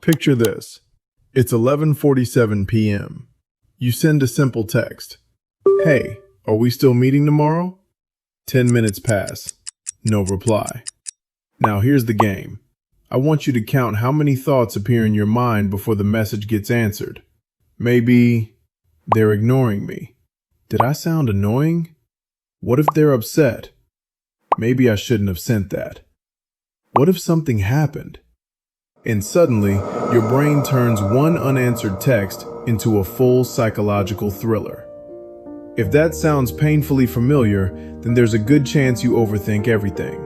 Picture this. It's 11:47 p.m. You send a simple text. Hey, are we still meeting tomorrow? 10 minutes pass. No reply. Now here's the game. I want you to count how many thoughts appear in your mind before the message gets answered. Maybe they're ignoring me. Did I sound annoying? What if they're upset? Maybe I shouldn't have sent that. What if something happened? And suddenly, your brain turns one unanswered text into a full psychological thriller. If that sounds painfully familiar, then there's a good chance you overthink everything.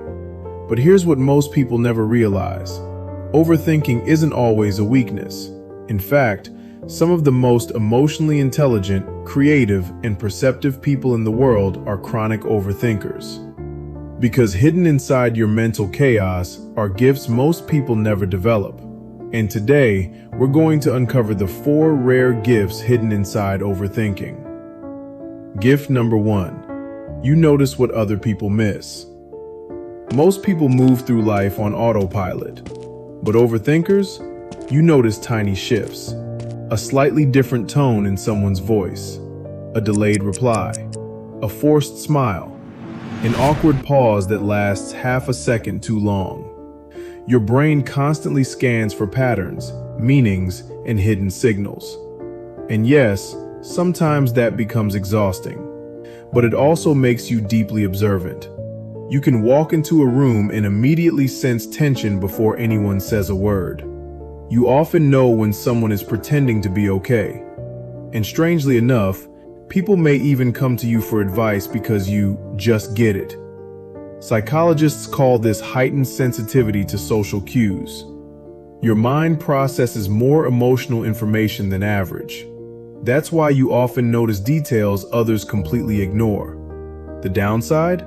But here's what most people never realize. Overthinking isn't always a weakness. In fact, some of the most emotionally intelligent, creative, and perceptive people in the world are chronic overthinkers. Because hidden inside your mental chaos are gifts most people never develop. And today, we're going to uncover the 4 rare gifts hidden inside overthinking. Gift number 1. You notice what other people miss. Most people move through life on autopilot, but overthinkers, you notice tiny shifts. A slightly different tone in someone's voice, a delayed reply, a forced smile, an awkward pause that lasts half a second too long. Your brain constantly scans for patterns, meanings, and hidden signals. And yes, sometimes that becomes exhausting, but it also makes you deeply observant. You can walk into a room and immediately sense tension before anyone says a word. You often know when someone is pretending to be okay. And strangely enough, people may even come to you for advice because you just get it. Psychologists call this heightened sensitivity to social cues. Your mind processes more emotional information than average. That's why you often notice details others completely ignore. The downside?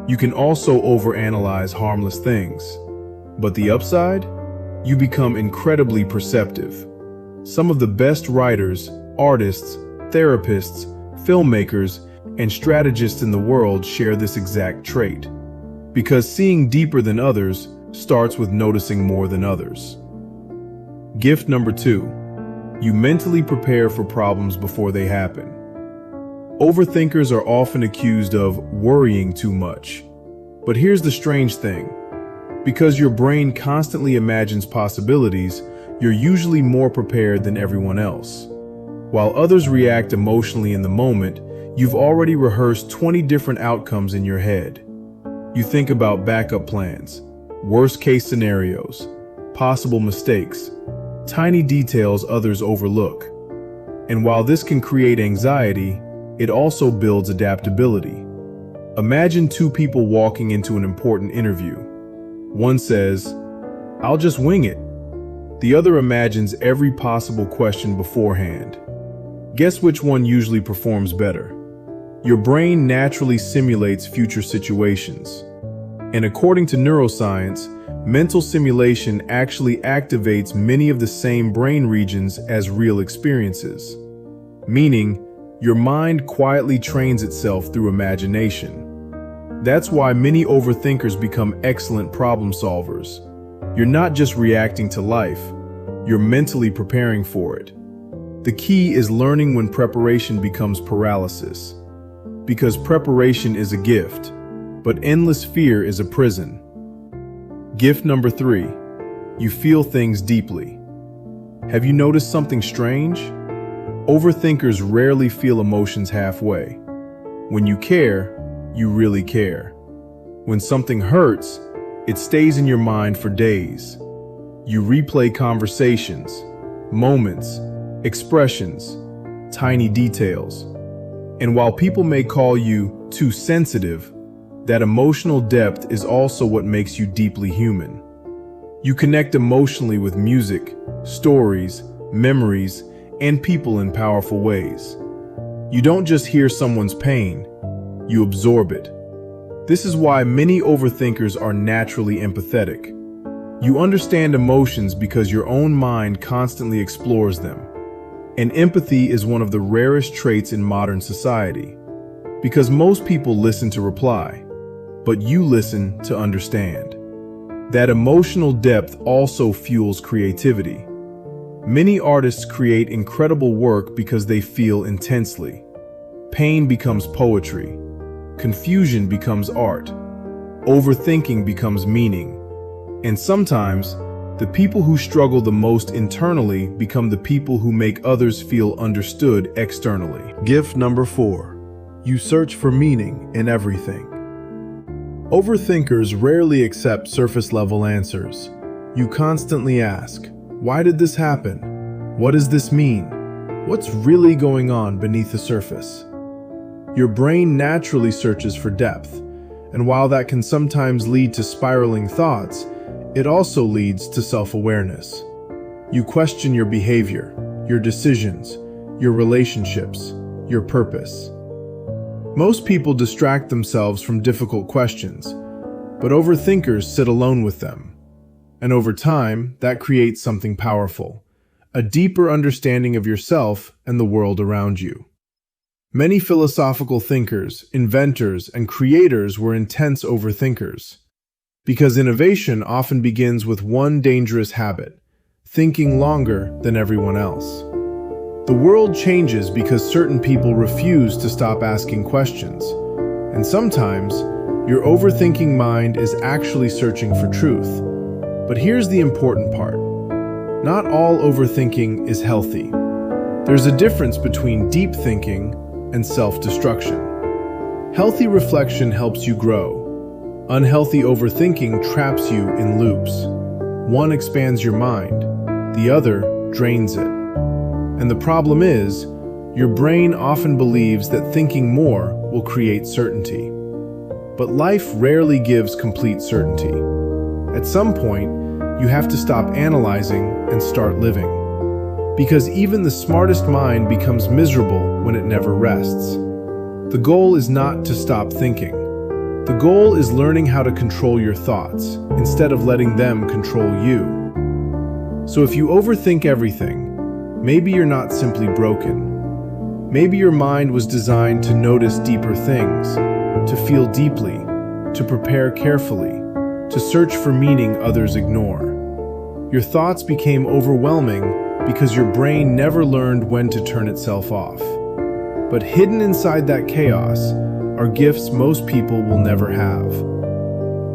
You can also overanalyze harmless things. But the upside? You become incredibly perceptive. Some of the best writers, artists, therapists, filmmakers, and strategists in the world share this exact trait. Because seeing deeper than others starts with noticing more than others. Gift number 2. You mentally prepare for problems before they happen. Overthinkers are often accused of worrying too much. But here's the strange thing. Because your brain constantly imagines possibilities, you're usually more prepared than everyone else. While others react emotionally in the moment, you've already rehearsed 20 different outcomes in your head. You think about backup plans, worst-case scenarios, possible mistakes, tiny details others overlook. And while this can create anxiety, it also builds adaptability. Imagine 2 people walking into an important interview. One says, "I'll just wing it." The other imagines every possible question beforehand. Guess which one usually performs better? Your brain naturally simulates future situations. And according to neuroscience, mental simulation actually activates many of the same brain regions as real experiences. Meaning, your mind quietly trains itself through imagination. That's why many overthinkers become excellent problem solvers. You're not just reacting to life, you're mentally preparing for it. The key is learning when preparation becomes paralysis. Because preparation is a gift, but endless fear is a prison. Gift number 3. You feel things deeply. Have you noticed something strange? Overthinkers rarely feel emotions halfway. When you care, you really care. When something hurts, it stays in your mind for days. You replay conversations, moments, expressions, tiny details. And while people may call you too sensitive, that emotional depth is also what makes you deeply human. You connect emotionally with music, stories, memories, and people in powerful ways. You don't just hear someone's pain, you absorb it. This is why many overthinkers are naturally empathetic. You understand emotions because your own mind constantly explores them. And empathy is one of the rarest traits in modern society. Because most people listen to reply, but you listen to understand. That emotional depth also fuels creativity. Many artists create incredible work because they feel intensely. Pain becomes poetry. Confusion becomes art. Overthinking becomes meaning. And sometimes, the people who struggle the most internally become the people who make others feel understood externally. Gift number 4. You search for meaning in everything. Overthinkers rarely accept surface-level answers. You constantly ask, why did this happen? What does this mean? What's really going on beneath the surface? Your brain naturally searches for depth, and while that can sometimes lead to spiraling thoughts, it also leads to self-awareness. You question your behavior, your decisions, your relationships, your purpose. Most people distract themselves from difficult questions, but overthinkers sit alone with them. And over time, that creates something powerful, a deeper understanding of yourself and the world around you. Many philosophical thinkers, inventors, and creators were intense overthinkers, because innovation often begins with one dangerous habit: thinking longer than everyone else. The world changes because certain people refuse to stop asking questions, and sometimes your overthinking mind is actually searching for truth. But here's the important part. Not all overthinking is healthy. There's a difference between deep thinking and self-destruction. Healthy reflection helps you grow. Unhealthy overthinking traps you in loops. One expands your mind, the other drains it. And the problem is, your brain often believes that thinking more will create certainty. But life rarely gives complete certainty. At some point, you have to stop analyzing and start living. Because even the smartest mind becomes miserable when it never rests. The goal is not to stop thinking. The goal is learning how to control your thoughts instead of letting them control you. So if you overthink everything, maybe you're not simply broken. Maybe your mind was designed to notice deeper things, to feel deeply, to prepare carefully, to search for meaning others ignore. Your thoughts became overwhelming because your brain never learned when to turn itself off. But hidden inside that chaos are gifts most people will never have.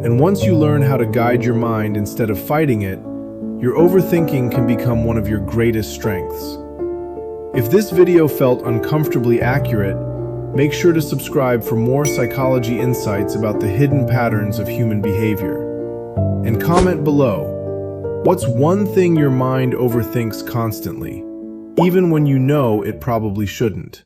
And once you learn how to guide your mind instead of fighting it, your overthinking can become one of your greatest strengths. If this video felt uncomfortably accurate, make sure to subscribe for more psychology insights about the hidden patterns of human behavior. And comment below, what's one thing your mind overthinks constantly, even when you know it probably shouldn't?